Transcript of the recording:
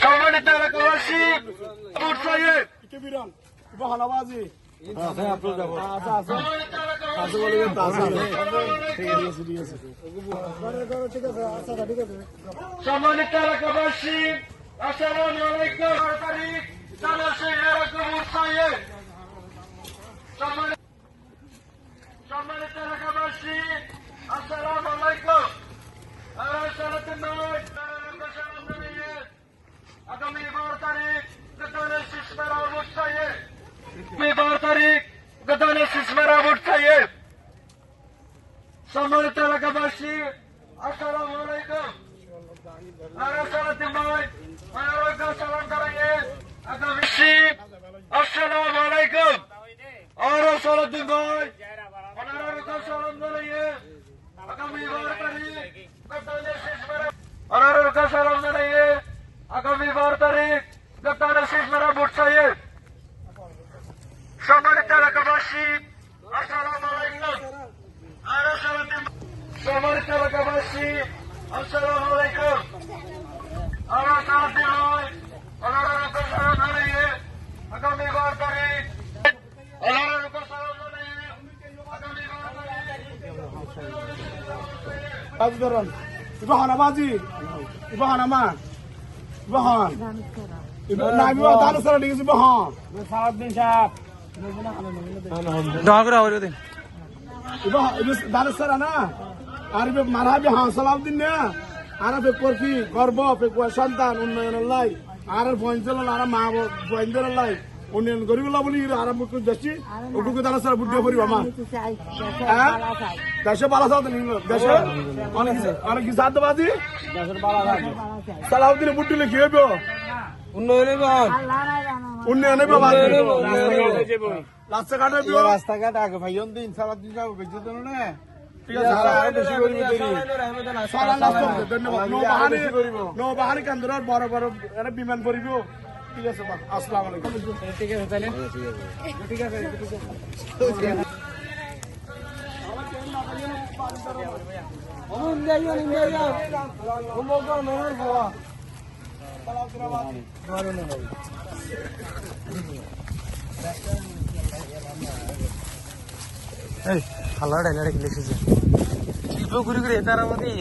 সম্মানিত এলাকাবাসী বাহানাবাজি সম্মানিত এলাকাবাসী আসসালামু আলাইকুম। তারিখ সম্মানিত এলাকাবাসী আসসালামু আলাইকুম। আগামী 12 তারিখ গদানের শিশমেরা ভোট চাইয়ে, 12 তারিখ গদানের শিশমেরা ভোট চাইয়ে। সম্মানিত এলাকাবাসী আসসালামু আলাইকুম। সালাম করেंगे আগামী আসসালামু আলাইকুম। और सलाउद्दीन भाई अनारों का सलाम करेंगे आगामी 12 तारीख गद्दार शिशमेरा, अनारों का सलाम करेंगे आगामी 12 तारीख गद्दार शिशमेरा ভোট চাইয়ে। সম্মানিত এলাকাবাসী আসসালামু আলাইকুম। সম্মানিত এলাকাবাসী আসসালামু আলাইকুম। और सलाउद्दीन भाई अनारों का सलाम करेंगे आगामी 12 तारीख, अनारों का सलाम करेंगे आगामी 12 तारीख। বাহানাবাজি বাহানামা বাহান না আমি দানো সারা ঠিক আছে বাহান সারাদিন সাহেব ডাগরা হরে দিন দানো সারা না আর মারাবি হ্যাঁ সালাউদ্দিন না আর পরফি গর্ব সন্তান উন্নয়ন লাই আর পঞ্চল আর মা পঞ্চল লাই উন্নয়ন করিব বলি আর মুখ যাচ্ছি ওটুকু দানো সারা বুদ্ধি করিব আমার দেশে বালা সাথ দেশে অনেক কি সাধ্যবাজি সালাউদ্দিন বুদ্ধি লিখে হইব উন্নয়নে রাস্তাঘাট আগে ভাই দিন সারাদিন যাবো বেঁচে দেন না ঠিক আছে নৌবাহানি কেন্দ্রের বড় বড় বিমান করিব ঠিক আছে আসসালাম আলাইকুম। ঠিক আছে তাহলে ঠিক আছে হালা ডাইলারে লিখেছে শিল্প ঘুরে ঘুরে তার মধ্যে